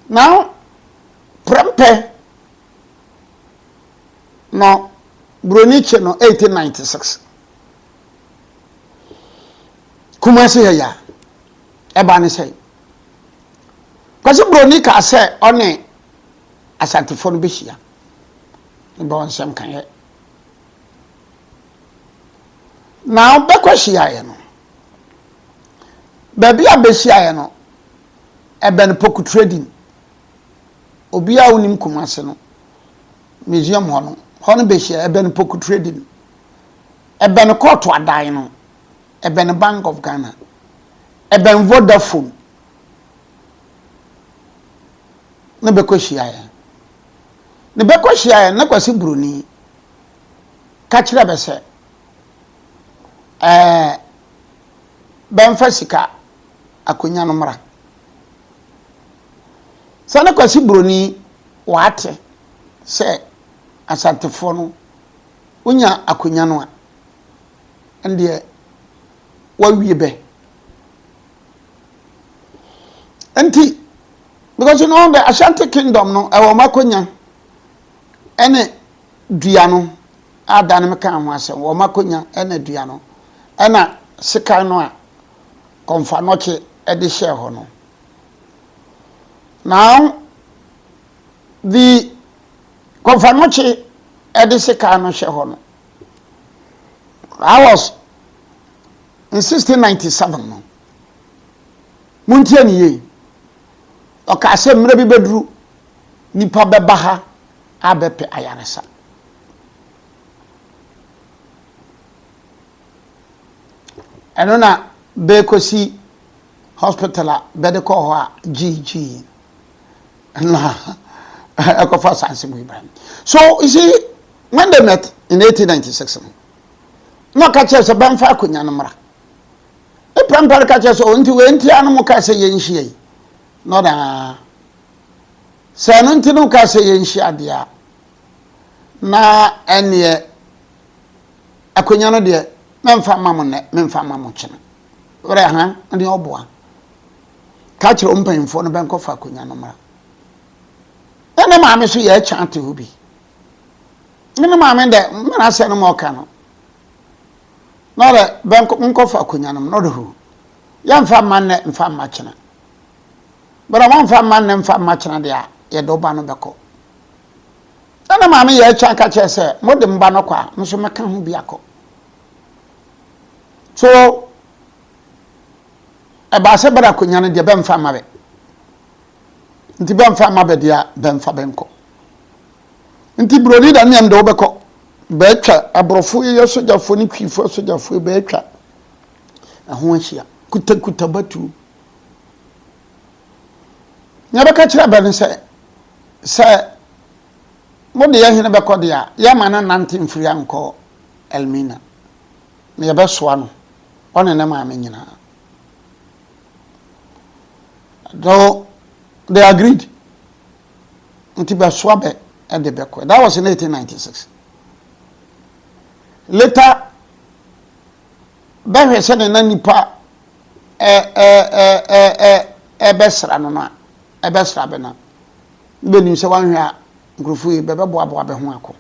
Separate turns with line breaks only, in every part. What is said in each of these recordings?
Now, Prempeh no Broniche no 1896. Kumasi ya eba ne say. Kwasi Bronika say one asantifo no behia. Eba on sem kan ye. Now bekwahia ye no. Baby abehia ye no. Ebe ne poku trading. Obi a wonim Kumasi no. Museum hono. Hono behia ebe ne poku trading. Ebe ne court adan no. Ebe ne Bank of Ghana. Ebe ne Vodafone. Ne bekwahia ye. Ne bekwahia ye na kwasi Broni. Ka kire be se benfa sika akonya no mra. Sana kwasi Broni wate se asantefo no unya akonya no a ende wawie be enti because you know the Ashanti Kingdom no e wo makonya ene dua no adane me kan ho asem wo makonya ene dua no ena sika no a konfa noche e de share ho no. Now the konfa noche e de sika no share ho no. I was in 1697 no. Muntie ni ye. Oka asem mra bi bedru nipa beba ha abepe ayaresa. Eno na Bekosi hospital a bede ko ho a GG na ekofa sanse mu Ibrahim. So you see when they met in 1896 no ka che se banfa akonya no mra e Prempeh ka che so nti we nti anu mu ka se yenhie yi no da se no nti no ka se yenhie ade a na ene akonya no de memfa mamu ne memfa mamu chene ore ha ndi oboa ka kire ompanfo no benkofa akonya no mra ene maame so ye chante hu bi ene maame de mena se no mo ka no no re benkofa akonya no no de hu ya mfa manne mfa ma chene bara mo mfa manne mfa ma chene de a ye do ba no beko ene maame ye cha ka che se mo de mba no kwa nso meka hu bi akọ. So eba se bada konya no de bemfa mabe nti bemfa mabe dia bemfa benko nti Broni da nyam de obeko be twa abrofo ye sojafo ni kwifo sojafo be twa aho ahia kuta batu nya beka kira be se mo de ye hene beko de ya ya mana nante mfiri anko Elmina me be soa no one na ma nyina. Though they agreed until Baswabe at the Bekwe. That was in 1896. Later, Behe said in Nipa Besra no Besra Bena. Benin se one here Grufu Beba Boa Behuako.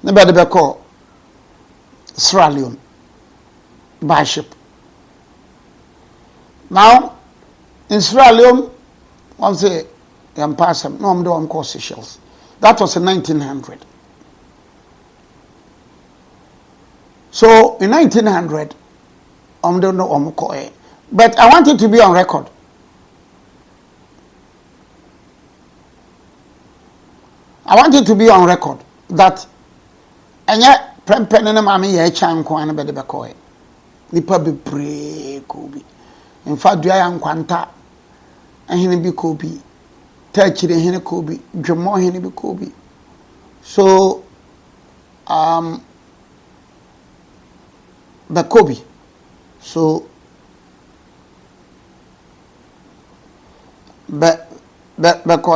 Never the Beko Sierra Leone by ship. Now in Sierra Leone, one say, I'm passing, no, I'm doing course Seychelles. That was in 1900. So in 1900, I'm doing no, but I want it to be on record. I want it to be on record that, and yet, Prempeh and Mammy, ye chan ko and bede bekoe. Nipa be pray, Kobe. In fact, do I am quanta. And he be Kobe, touch it in Kobe, Jamo he be Kobe. So, the Kobe. So,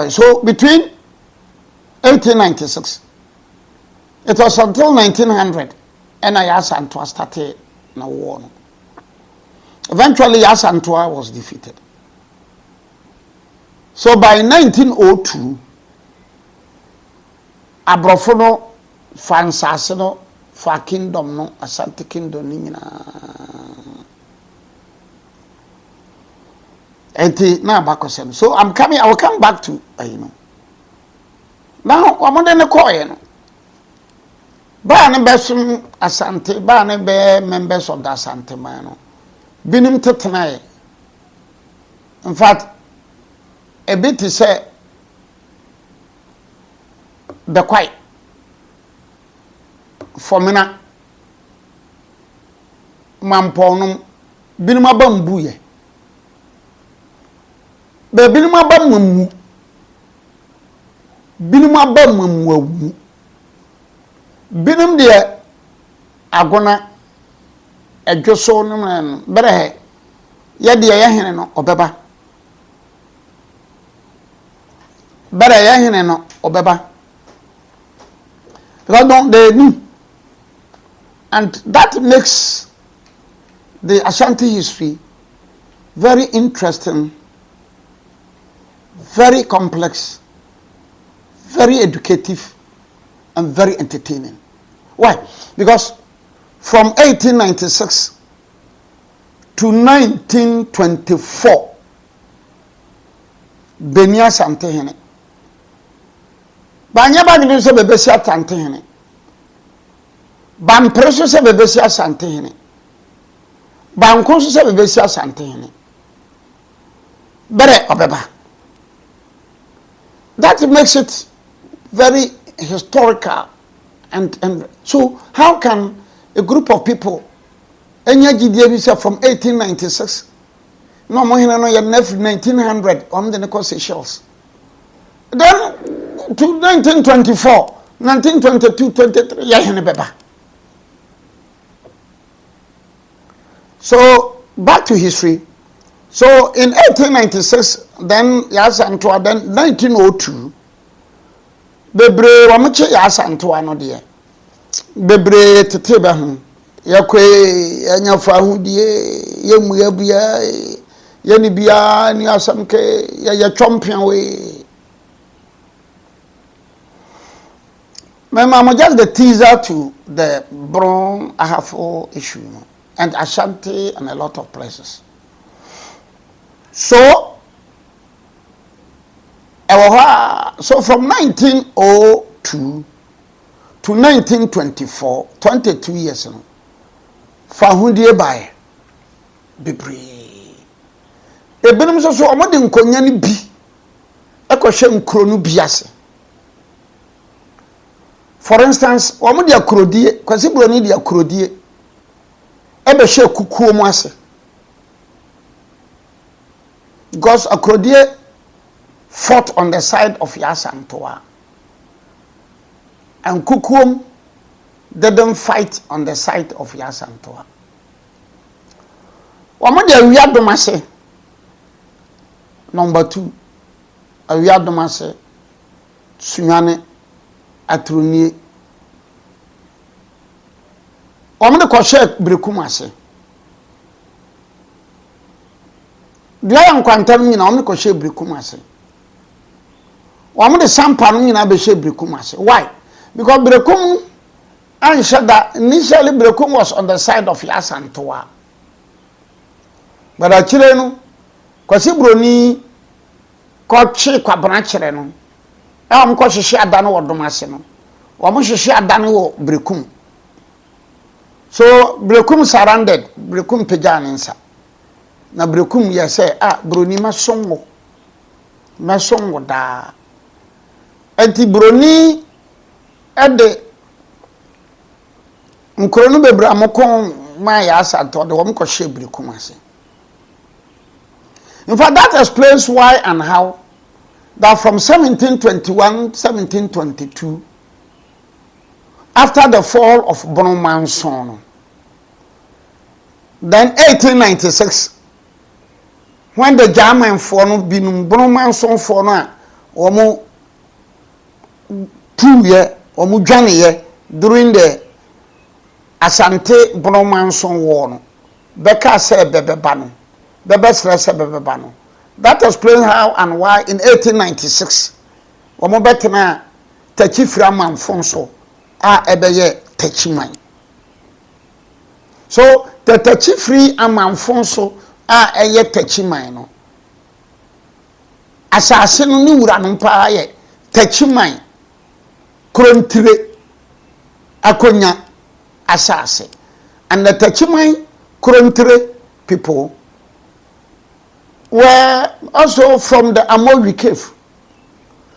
so between 1896, it was until 1900, and Yasantua started a war. Eventually, Yasantua was defeated. So by 1902, abrofo no fa nsase no fa kingdom no Asante kingdom ni nyina. Enti na abakosem. So I will come back to now omonde ne koye no. Ba ne besom Asante, ba ne be members of the Asante man no. Binim tetenae. In fact, a bit is say the quiet for mina mamponum binuma bambuye be binuma bamamu binuma bamamu binum de agona adwoso no man berehe ye de ye hene no obeba bere ye hene no obeba because they knew, and that makes the Ashanti history very interesting, very complex, very educative, and very entertaining. Why? Because from 1896 to 1924, Beni Asante hene. Banya ba ni se bebesi Asante hene. Ban preso se bebesi Asante hene. Ban konso se bebesi Asante hene. Bere obeba. That makes it very historical, and so how can a group of people enya gidie bi say from 1896 no mo hene no ye 1900 on the Seychelles, then to 1924 1922 23 ye hene beba. So back to history. So in 1896 then Yasantoa, then 1902 bebre wa mche Yasantoa no de bebre teteba hu yakwe anyafa hu de yemu yabia yani bia ni asamke ya champion we. I'm just the teaser to the Bron Ahafo issue, and Ashanti and a lot of places. So from 1902 to 1924, 22 years ago, Fahundie by Bibri. Ebenum so omode nkonya ni bi ekwohwe nkro no biase. For instance, omode akrodie, kwase broni di akrodie ebehwe kukuo mu ase. Because akrodie fought on the side of Yasantoa, and Kukuom didn't fight on the side of Yasantoa. Wamode awiadomase number 2, awiadomase sunyane atrunie. Wamode kwahye brekumase. Dia nkwantam nyina wamode kwahye brekumase. Wamode sampa no nyina be hye brekumase. Why? Because brekum that initially brekum was on the side of Yasantoa. But akire no kwase broni kochi kwabana kire no am ko hye adane wodomase no wamo hye adane wo brekum. So brekum surrounded, brekum pejanensa na brekum ye say broni masongo da anti broni ede nkrono bebra mokon ma ya asanto de wom ko hye brekum ase. In fact, that explains why and how that from 1721 1722, after the fall of Bonomanson, then 1896, when the German for been Bonomanson for now, or 2 years or Mujani during the Asante Bonomanson war, Becca said Bebebano, the best rest of Bebebano, That explains how and why in 1896, wɔn bɛtena Techifiri amanfo so a ɛbɛyɛ Techiman. So the Techifiri amanfo so a ɛyɛ Techiman no, asase no ne wura no paa yɛ Techiman Krontire Akonya asase, and the Techiman Krontire people were also from the Amowi cave.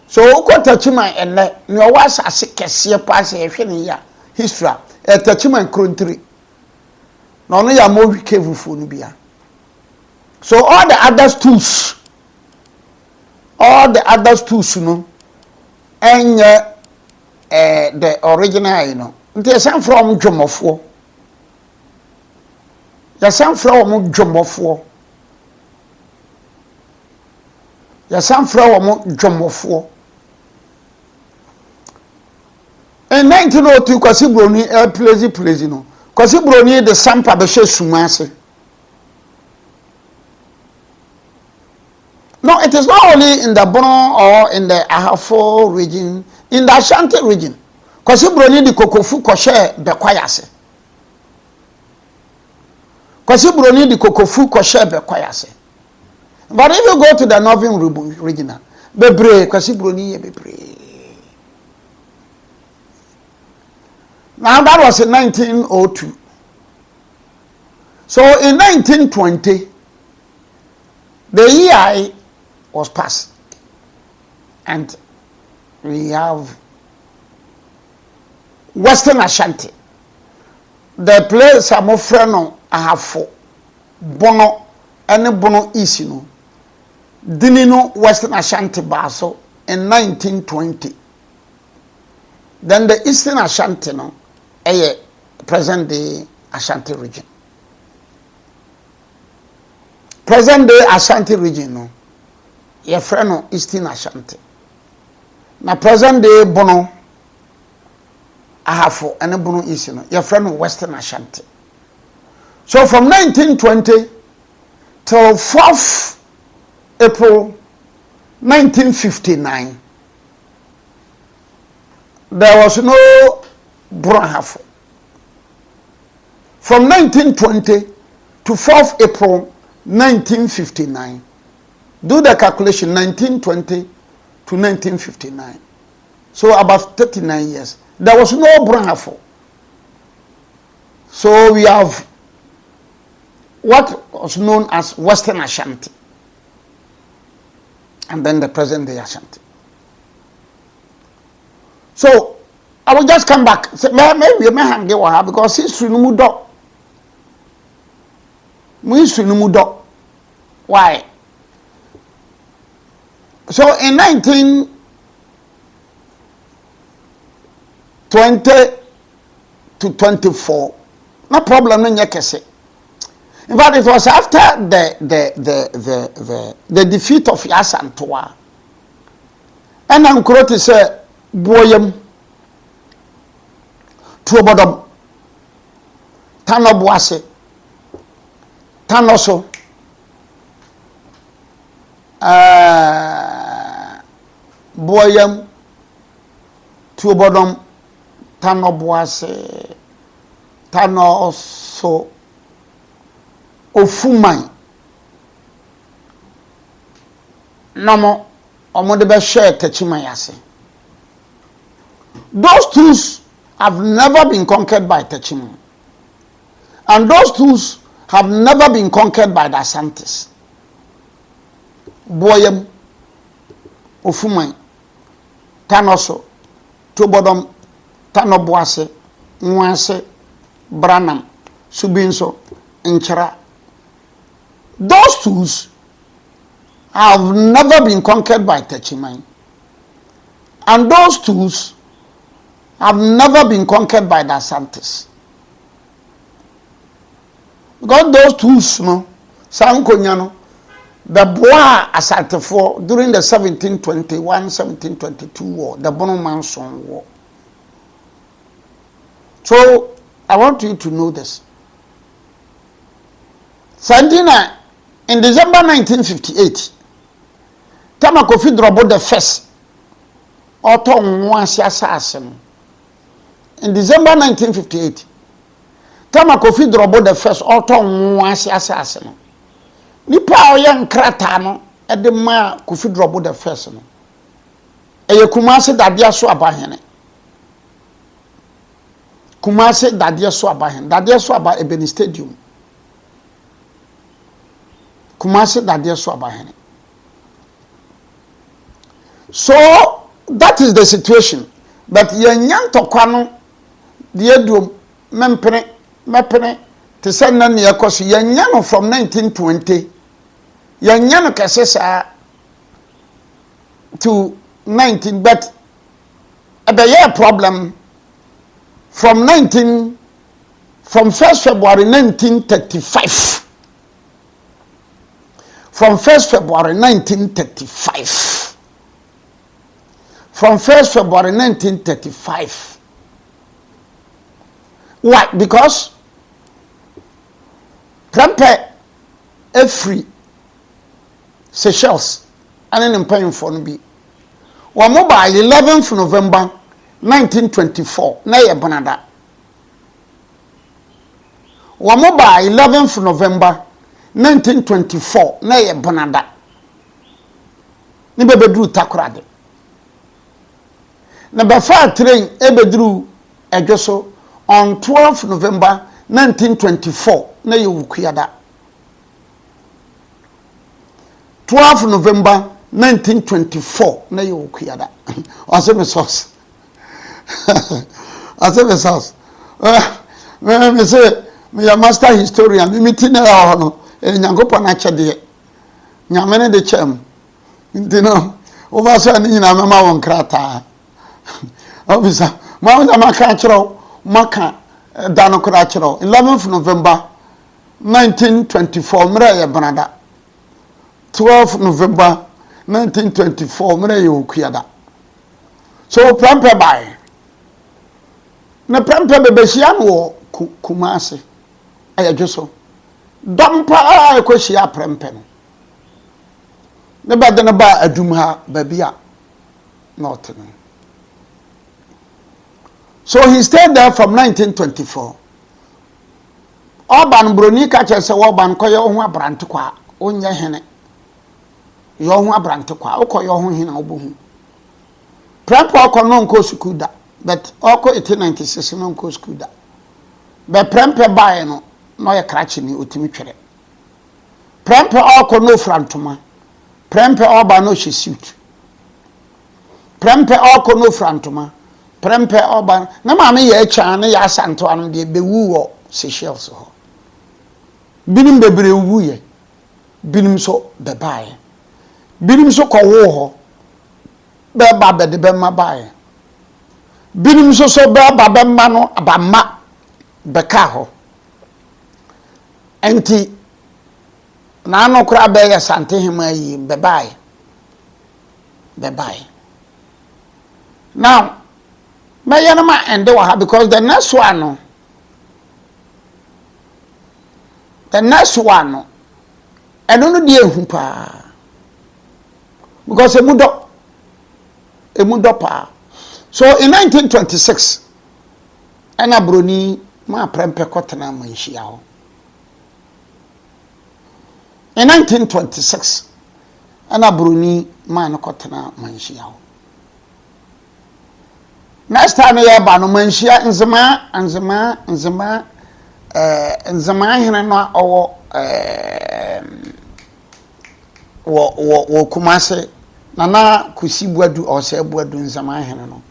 So uko Techiman ene ni owa asase kese pa se ehwe ne ya history Techiman Krontire na no ya Amowi cave fu no bia. So all the other tools no enye the original, you know. They sent from Jomofo. They sent from Jomofo. They sent from Jomofo. In 1902, Kwasi Broni plays, you know. Kwasi Broni the Sampa Beshe Sumase. No, it is not only in the Bono or in the Ahafo region, in the Ashanti region. Kwasi Broni di Kokofu Koshe Bekwayase. Kwasi Broni di Kokofu Koshe Bekwayase. But if you go to the northern region, Bebre, Kwasi Broni ye Bebre. Now that was in 1902. So in 1920, the EI was passed, and we have Western Ashanti. The place I'm offering no Ahafo Bono and Bono East, you know. Dinino Western Ashanti Baso in 1920. Then the Eastern Ashanti no present day Ashanti region. Present day Ashanti region no ye friend no Eastern Ashanti. Na present day Bono Ahafo and Bono East no ye friend no Western Ashanti. So from 1920 till 4th April 1959, there was no Bono Ahafo. From 1920 to 4th April 1959, do the calculation, 1920 to 1959. So about 39 years. There was no Bono Ahafo. So we have what was known as Western Ashanti, and then the present day Ashanti. So I will just come back. Maybe you may hang there because history no mudo. History no mudo. Why? So in 1920 to 24, no problem in Yakese. In fact, it was after the defeat of Yasantoa. And Ankuroti said, Boyam Tuobodom Tanobuase Tanoso Boyam Tuobodom Tanobuase Tanoso Ofumai Nomo Omodebe share Techimayase. Those tools have never been conquered by Techiman. And those tools have never been conquered by the Asantes. Boyem Ofumai Tanoso Tubodom Tanobuase Nwase Branham Subinso Inchara. Those tools have never been conquered by Techiman. And those tools have never been conquered by the Asantes. Because those tools, no, Sankonyano, the Bois Asante for during the 1721-1722 war, the Bono Manson War. So I want you to know this. Sandina, in December 1958, Tama Kofi Drobo the first auto nwansi asase no in December 1958. Tama Kofi Drobo the first auto nwansi asase no nipa oye nkrata no e de ma Kofi Drobo the first no eye Kumasi Dadeɛ so abahene. Kumasi Dadeɛ so abahene. Dadeɛ so aba Ebeni Stadium. Kumasi Dadeɛ so abahene. So that is the situation. But yenyan tokwa no de adum mepene te say na ne yakoso yenyan no from 1920. Yenyan no kese sa to 19, but the year problem from 1st February 1935. From 1st February 1935. From 1st February 1935. Why? Because Prempeh free Seychelles and an paying for no be. Wamo by 11th November 1924 na ye Bonada. Wamo by 11th November 1924 na ye Bonada. Ni bebedru Takoradi. Na befa train ebedru Edwoso on 12th November 1924 na ye Wukuyada. 12th November 1924 na ye Wukuyada. Aseme source. Aseme source. Me say me a master historian. Me meeting na no. Nyankopon na chede. Nyamene de chem. Ntino over so ani na mama won krata. Officer, ma won maka chiro, maka dano kra chiro. 11th November 1924 mra ye Bonada. 12th November 1924 mra ye Wukuyada. So Prempeh by na Prempeh bebehia no Kumasi ayadwoso dompa ekohia Prempeh no ne bade na ba adum ha babia north no. So he stayed there from 1924. Oban broni ka chese woban koye ho abrante kwa onye hene yo ho abrante kwa okoye ho hina obohu. Prempeh okono nko school da, but oko 1896 no nko school da. But Prempeh bae no ye krachi ni otimi twere. Prempeh okono frantoma. Prempeh oba no she suit. Prempeh okono frantoma. Prempeh oba na ma me ye cha na ya santo anu de bewu wo Seychelles ho. Binim bebre wu ye. Binim so bebae. Binim so kowo ho. Beba bede bema bae. Binim so beba bema no abama beka ho. Enti na no kra be ya sante hema yi bebae. Now me yanama ende wa ha because the next one no eno no die hu pa. Because emudo pa. So in 1926 ana broni ma Prempeh kotena manhia ho. In 1926 ana broni ma no kotena manhia ho. Next time ya ba no manhia nzema hene no owo wo Kumasi Nana Kusibuadu or Sebuadu nzema hene no.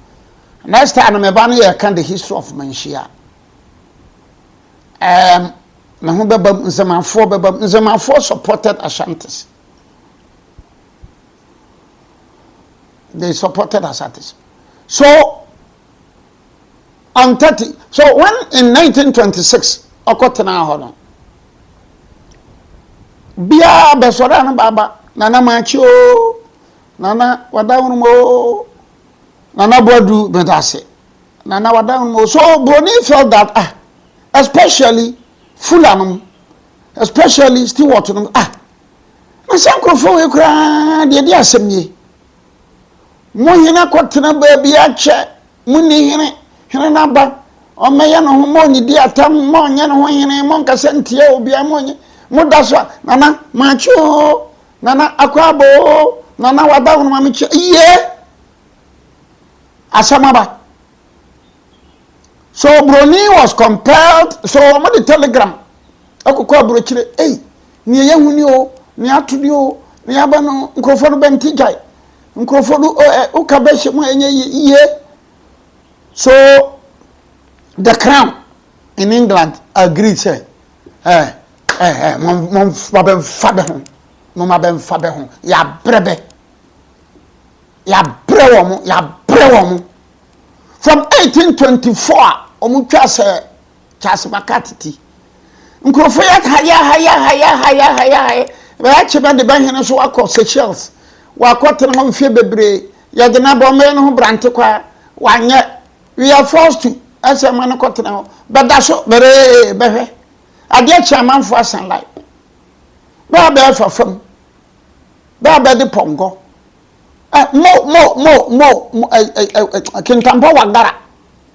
Next time me ba no ye kan the history of manhia. Na ho bebam nzemafo supported Ashantis. They supported Ashantis. So on 30, so when in 1926 okotena ho no bia besora na baba nana machi o nana wadawun mo nana boadu bedase nana wadawun mo. So Broni felt that especially Fulanum, especially Stewart Masankrofo we kura de de asem ye. Mo hina kotena ba bi ache muni hene na ba o meye no ho mo ni di atam mo nya no ho hene mo nkasa ntie obi amonye mo da so nana macho nana akwabo nana wada ho ma meche ye asamaba. So Broni was compelled, so mo the telegram akokọ abrochire ni ye huni o ni atudi o ni aba no nkrofo no benti jai nkrofo no o ka be hye mo enye ye. So the crown in England agreed say mom fabe ho mama ben fabe ho ya brebe wo from 1824 omu twa se Charles Makatiti nkrofo ya haya ba chebe de ban hene so akọ Seychelles wa akọtene ho mfie bebre ya de na bo me no ho brante kwa wanye we are forced to ase man kọtene ho beda so bere behwe ade chairman for sunlight ba be fa fam ba be de pongo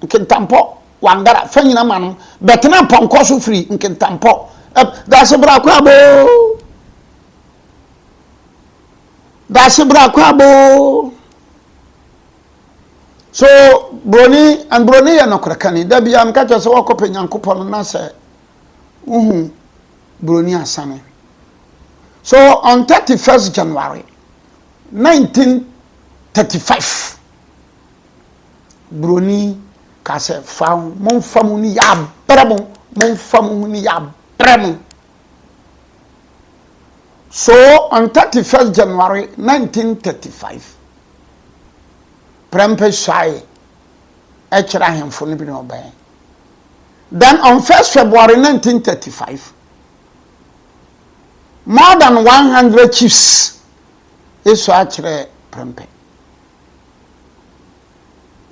kintampo wangara fanyina manu betena ponko so free kintampo da se bra kwa bo so Broni ya nokrakani da bia am ka se wakope nyankopon na se Broni asane. So on 31st January 1935 Broni kase found mon famuni ya bremo So on 31st January 1935 Prempeh Shai echira hemfo ni bi no obey. Then on 1st February 1935 more than 100 chiefs is actually Prempeh.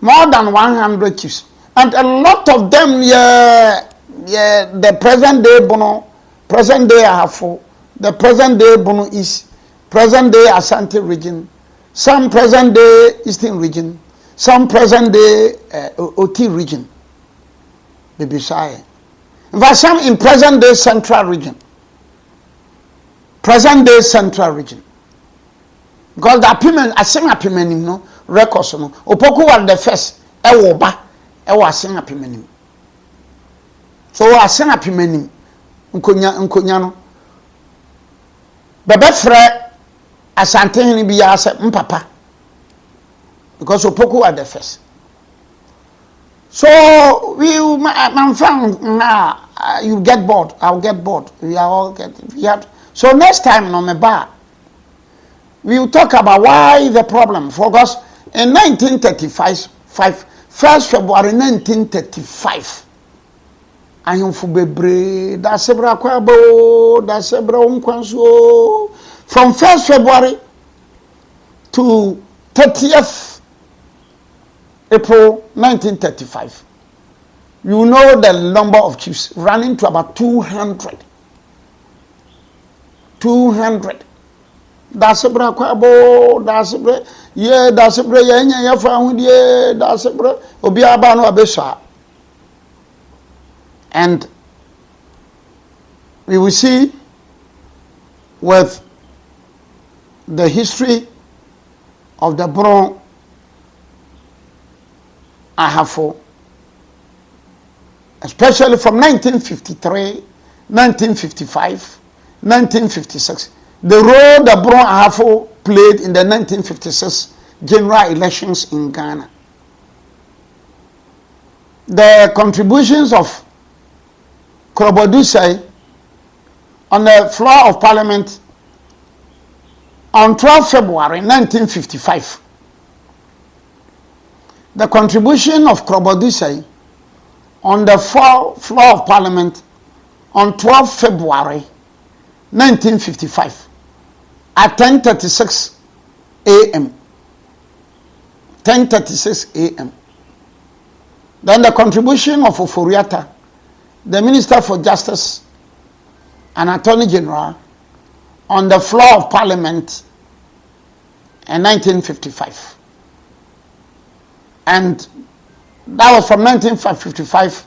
More than 100 chiefs. And a lot of them, the present day Bono, present day Ahafo, the present day Bono East, present day Asante region, some present day Eastern region, some present day Oti region. Bibisai. In fact, some in present day Central region. Present day Central region. Because the appearance, I sing appearance, no records, no. Opoku was the first, Ewoba, Ewa sing appearance. So I sing appearance, Nkonyano. Bebe fre, Asante hini biya se mpapa. Because Opoku was the first. So you get bored. I'll get bored. We are all getting. So next time, no me ba. We will talk about why the problem. Because in 1935, 1st February 1935, ayonfo bebre da sebra kwabo da sebra unkwanso from 1st February to 30th April 1935. You know the number of chiefs running to about 200. Da sebra kwabo da sebra ye da sebra ye nya ya fa hudie da sebra obi aba no abesha. And we will see with the history of the Bron Ahafo, especially from 1953, 1955, 1956, the role the Bron Ahafo played in the 1956 general elections in Ghana. The contributions of Krobodusai on the floor of Parliament on 12 February 1955. The contribution of Krobodusai on the floor of Parliament on 12 February 1955 at 10:36 a.m. 10:36 a.m. Then the contribution of Oforiatta, the Minister for Justice and Attorney General, on the floor of Parliament in 1955. And that was from 1955.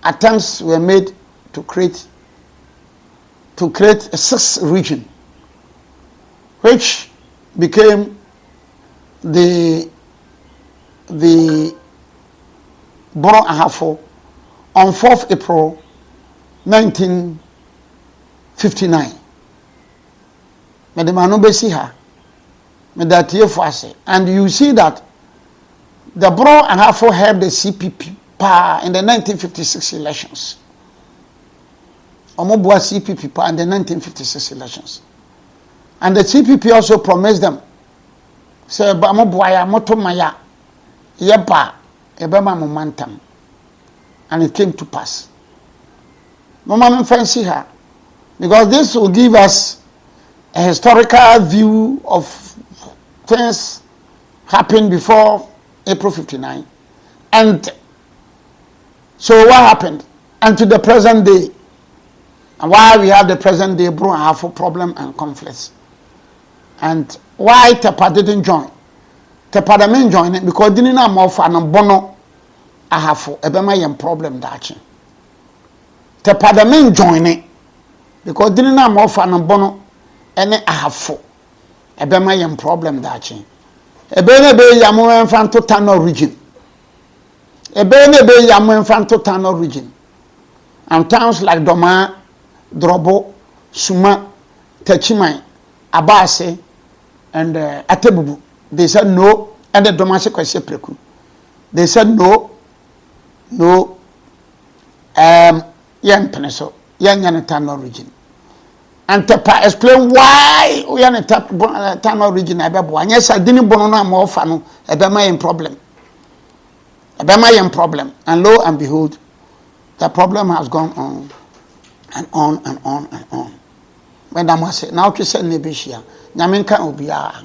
Attempts were made to create a sixth region, which became the Boro Ahafo on 4th April 1959. Medemano besi ha, medatie fase, and you see that the Boro Ahafo helped the CPP in the 1956 elections. Omobua CPP in the 1956 elections. And the CPP also promised them, say, Bamobuaya, Motomaya, Yepa, Ebema Momentum. And it came to pass. Mama fancy her, because this will give us a historical view of things happened before April 59. And so what happened? And to the present day, and why we have the present day Bro and Ahafo problem and conflicts. And why Tepa didn't join? Tepa didn't join it because didn't know more for an bono Ahafo ebema yem problem dachi. Tepa didn't join it because didn't know more for an bono any Ahafo ebema yem problem dachi. Ebene be yamu enfanto tano region. Ebene be yamu enfanto tano region. And towns like Doma, Drobo, Suma, Techimai, Abase, and Atebubu, they said no, and the Domestic Preku. They said no, Yan Peneso, Yan Yanatano region. And Tepa explain why we are in Tano region. And yes, I didn't bonona more fano, a Bemayan problem. A Bemayan problem. And lo and behold, the problem has gone on and on and on and on. When I must say, now to send Nebishia, Namenka Obia.